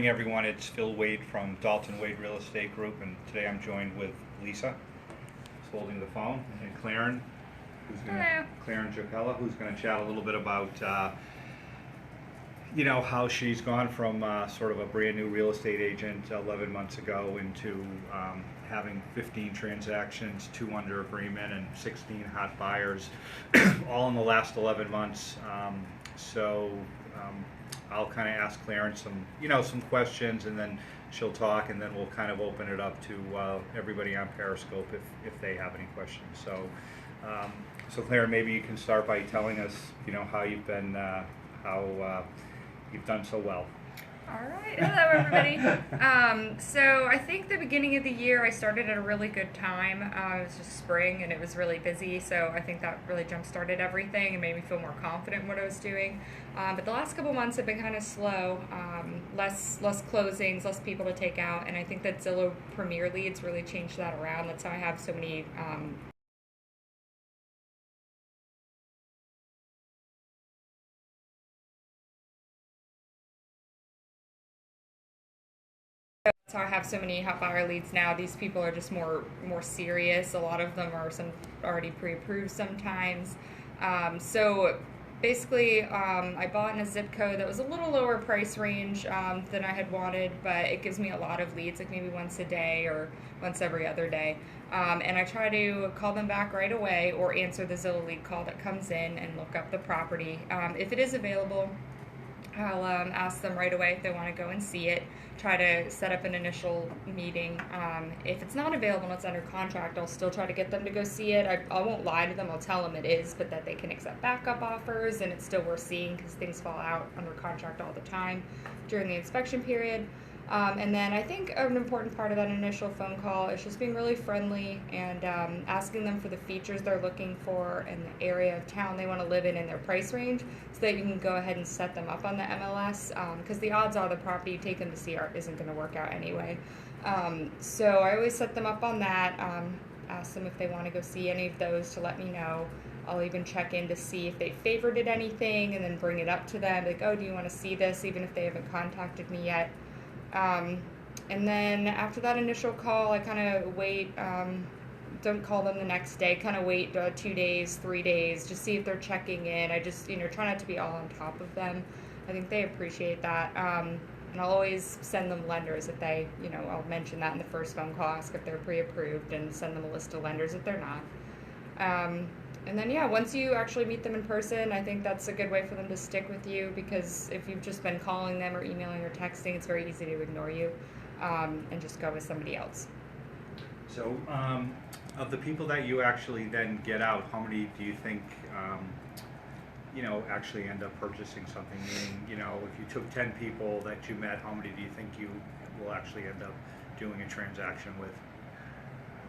morning, everyone. It's Phil Wade from Dalton Wade Real Estate Group, and today I'm joined with Lisa, who's holding the phone, and Claren, Claren Jocella, who's going to chat a little bit about, how she's gone from sort of a brand new real estate agent 11 months ago into having 15 transactions, 2 under agreement, and 16 hot buyers, all in the last 11 months. I'll kind of ask Claren some questions, and then she'll talk, and then we'll kind of open it up to everybody on Periscope if they have any questions. So Claren, maybe you can start by telling us, how you've been, how you've done so well. All right. Hello, everybody. So I think the beginning of the year I started at a really good time. It was just spring and it was really busy, so I think that really jump-started everything and made me feel more confident in what I was doing. But the last couple months have been kind of slow. Less closings, less people to take out, and I think that Zillow Premier Leads really changed that around. That's how I have so many That's how I have so many hot buyer leads now. These people are just more serious. A lot of them are already pre-approved sometimes. So basically, I bought in a zip code that was a little lower price range than I had wanted, but it gives me a lot of leads, like maybe once a day or once every other day. And I try to call them back right away or answer the Zillow lead call that comes in and look up the property. If it is available, I'll ask them right away if they want to go and see it, try to set up an initial meeting. If it's not available and it's under contract, I'll still try to get them to go see it. I won't lie to them, I'll tell them it is, but that they can accept backup offers and it's still worth seeing because things fall out under contract all the time during the inspection period. And then I think an important part of that initial phone call is just being really friendly and asking them for the features they're looking for in the area of town they want to live in their price range, so that you can go ahead and set them up on the MLS, because the odds are the property you take them to see isn't going to work out anyway. So I always set them up on that, ask them if they want to go see any of those to let me know. I'll even check in to see if they favorited anything and then bring it up to them, like, oh, do you want to see this, even if they haven't contacted me yet. And then after that initial call, I kind of wait, don't call them the next day, kind of wait 2 days, 3 days, just see if they're checking in. I just, try not to be all on top of them. I think they appreciate that. And I'll always send them lenders if they, I'll mention that in the first phone call, ask if they're pre-approved, and send them a list of lenders if they're not. And then, once you actually meet them in person, I think that's a good way for them to stick with you, because if you've just been calling them or emailing or texting, it's very easy to ignore you and just go with somebody else. So, of the people that you actually then get out, how many do you think, actually end up purchasing something? Meaning, if you took 10 people that you met, how many do you think you will actually end up doing a transaction with?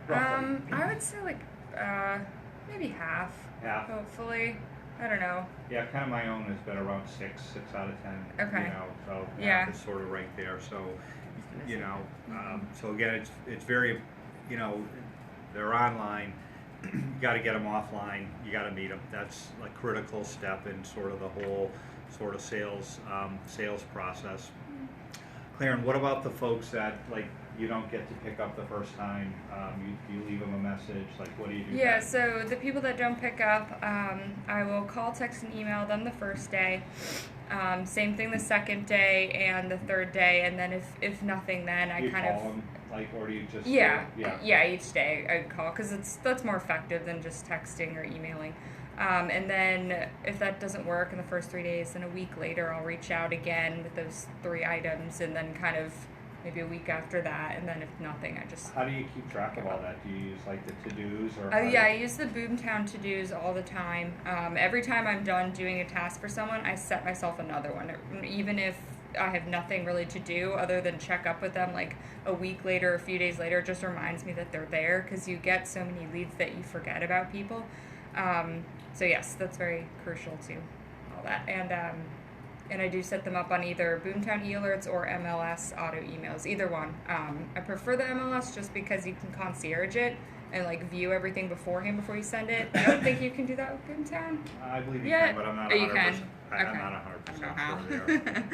Roughly. I would say maybe half. Half? Hopefully. I don't know. Yeah, kind of my own has been around 6 out of 10. Okay. So yeah, it's sort of right there. So, so again, it's very, they're online. You got to get them offline. You got to meet them. That's a critical step in sort of the whole sort of sales process. Claren, what about the folks that you don't get to pick up the first time? You leave them a message? What do you do? Yeah, so the people that don't pick up, I will call, text, and email them the first day. Same thing the second day and the third day, and then if nothing, then I kind of call them, or do you just each day I call, because that's more effective than just texting or emailing. And then if that doesn't work in the first 3 days, then a week later I'll reach out again with those 3 items, and then kind of maybe a week after that, and then if nothing, I just... How do you keep track of all that? Do you use the to-dos? Or I use the Boomtown to-dos all the time. Every time I'm done doing a task for someone, I set myself another one. Even if I have nothing really to do other than check up with them a week later, a few days later, it just reminds me that they're there, because you get so many leads that you forget about people. So yes, that's very crucial to all that. And I do set them up on either Boomtown e-alerts or MLS auto emails, either one. I prefer the MLS just because you can concierge it and view everything beforehand before you send it. I don't think you can do that with Boomtown. I believe you can, but I'm not 100%. You can. I'm not 100% sure there.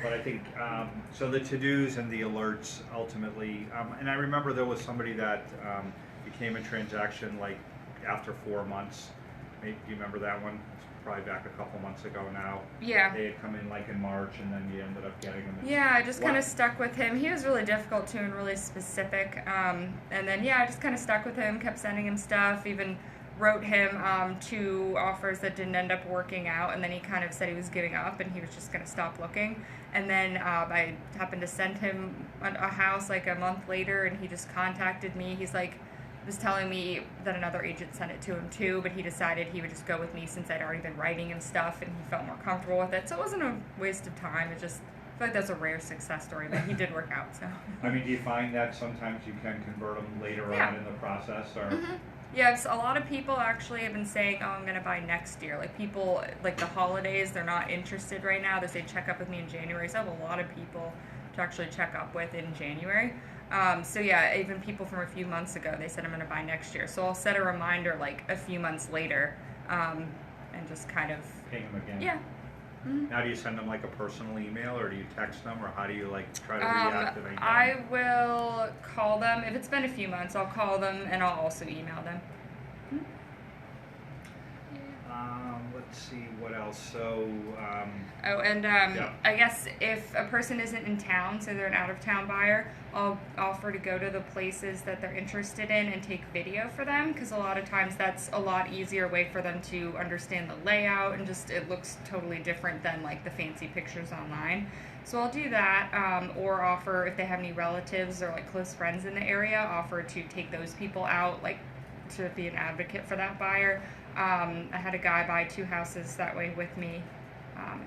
But I think, so the to-dos and the alerts ultimately, and I remember there was somebody that became a transaction like after 4 months. Do you remember that one? It's probably back a couple months ago now. Yeah. They had come in like in March, and then you ended up getting them. Yeah, I just kind of stuck with him. He was really difficult too and really specific. And then, yeah, I just kind of stuck with him, kept sending him stuff, even wrote him 2 offers that didn't end up working out. And then he kind of said he was giving up and he was just going to stop looking. And then I happened to send him a house like a month later, and he just contacted me. He's like, was telling me that another agent sent it to him too, but he decided he would just go with me since I'd already been writing him stuff and he felt more comfortable with it. So it wasn't a waste of time. It just, I feel like that's a rare success story, but he did work out. So. I mean, do you find that sometimes you can convert them later on in the process, or? Mm-hmm. Yes, a lot of people actually have been saying, "Oh, I'm going to buy next year." Like people, like the holidays, they're not interested right now. They say, "Check up with me in January." So I have a lot of people to actually check up with in January. So yeah, even people from a few months ago, they said I'm going to buy next year. So I'll set a reminder like a few months later, and just kind of Ping them again. Yeah. Mm-hmm. Now, do you send them like a personal email, or do you text them, or how do you like try to reactivate them? I will call them if it's been a few months. I'll call them and I'll also email them. Let's see what else. So. Yeah. I guess if a person isn't in town, so they're an out-of-town buyer, I'll offer to go to the places that they're interested in and take video for them, because a lot of times that's a lot easier way for them to understand the layout, and just it looks totally different than like the fancy pictures online. So I'll do that, or offer if they have any relatives or like close friends in the area, offer to take those people out, like to be an advocate for that buyer. I had a guy buy 2 houses that way with me,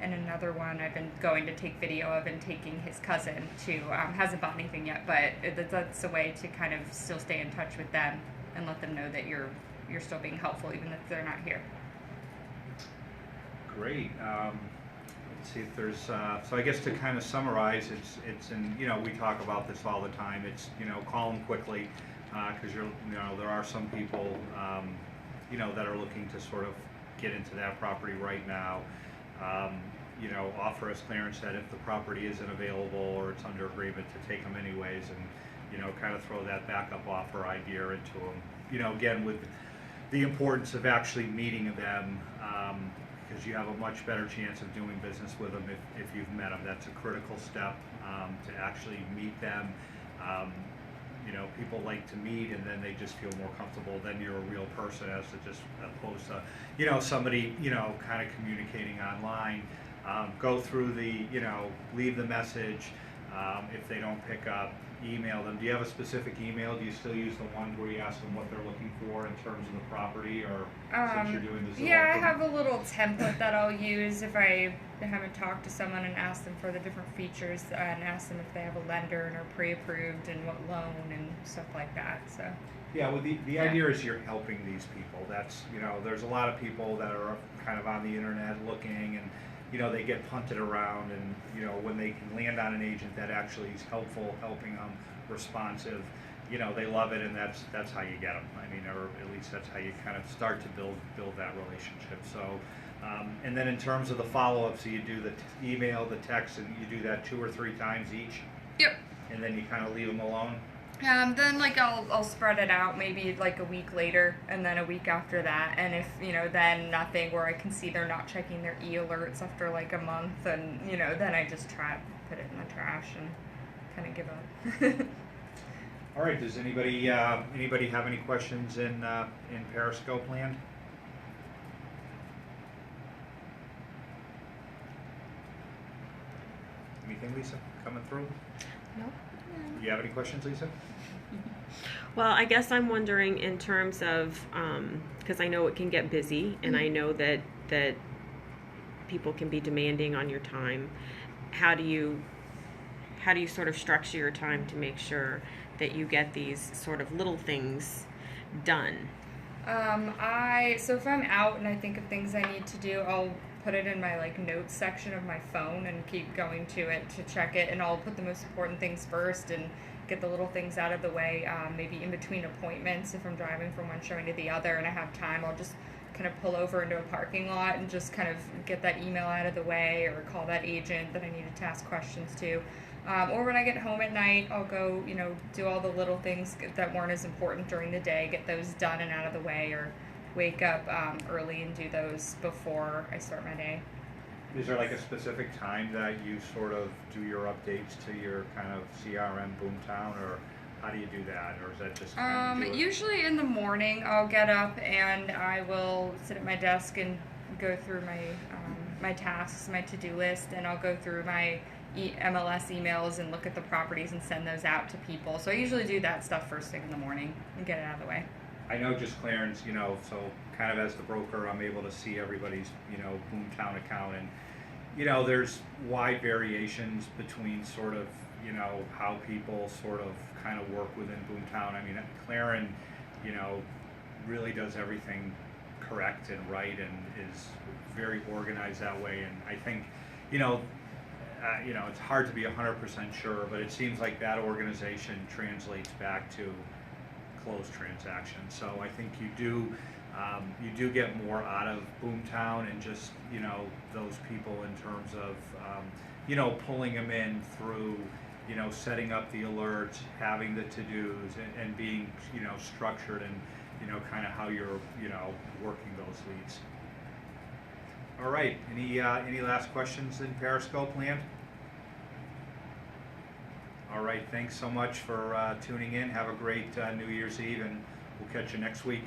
and another one I've been going to take video of and taking his cousin to. Hasn't bought anything yet, but that's a way to kind of still stay in touch with them and let them know that you're still being helpful even if they're not here. Great. Let's see if there's. So I guess to kind of summarize, it's in, we talk about this all the time. It's, call them quickly, because there are some people that are looking to sort of get into that property right now. Offer, as Clarence said, if the property isn't available or it's under agreement, to take them anyways, and kind of throw that backup offer idea into them. Again, with the importance of actually meeting them, because you have a much better chance of doing business with them if you've met them. That's a critical step, to actually meet them. People like to meet, and then they just feel more comfortable. Then you're a real person, as to just opposed to, somebody, kind of communicating online. Go through the, leave the message. If they don't pick up, email them. Do you have a specific email? Do you still use the one where you ask them what they're looking for in terms of the property, or since you're doing this? Yeah, I have a little template that I'll use if I haven't talked to someone and asked them for the different features, and ask them if they have a lender and are pre-approved and what loan and stuff like that. So. Yeah, well, the idea is you're helping these people. That's, there's a lot of people that are kind of on the internet looking, and they get punted around, and when they can land on an agent that actually is helpful, helping them, responsive, they love it, and that's how you get them. I mean, or at least that's how you kind of start to build that relationship. So, and then in terms of the follow-up, so you do the email, the text, and you do that 2 or 3 times each. Yep. And then you kind of leave them alone. Then like I'll spread it out maybe like a week later, and then a week after that, and if then nothing, where I can see they're not checking their e-alerts after like a month, and then I just try to put it in the trash and kind of give up. All right. Does anybody have any questions in Periscope land? Anything, Lisa, coming through? No. Do you have any questions, Lisa? Well, I guess I'm wondering in terms of, because I know it can get busy, and I know that people can be demanding on your time. How do you sort of structure your time to make sure that you get these sort of little things done? So if I'm out and I think of things I need to do, I'll put it in my like notes section of my phone and keep going to it to check it, and I'll put the most important things first and get the little things out of the way. Maybe in between appointments, if I'm driving from one showing to the other and I have time, I'll just kind of pull over into a parking lot and just kind of get that email out of the way or call that agent that I needed to ask questions to. Or when I get home at night, I'll go, do all the little things that weren't as important during the day, get those done and out of the way, or wake up early and do those before I start my day. Is there like a specific time that you sort of do your updates to your kind of CRM Boomtown, or how do you do that, or is that just kind of do it? Usually in the morning, I'll get up and I will sit at my desk and go through my tasks, my to-do list, and I'll go through my MLS emails and look at the properties and send those out to people. So I usually do that stuff first thing in the morning and get it out of the way. I know just Clarence, so kind of as the broker, I'm able to see everybody's, Boomtown account, and, there's wide variations between sort of, how people sort of kind of work within Boomtown. I mean, Claren, really does everything correct and right and is very organized that way. And I think, it's hard to be 100% sure, but it seems like that organization translates back to closed transactions. So I think you do get more out of Boomtown and just those people in terms of pulling them in through setting up the alerts, having the to-dos, and being structured and kind of how you're working those leads. All right, any last questions in Periscope land? All right, thanks so much for tuning in. Have a great New Year's Eve, and we'll catch you next week.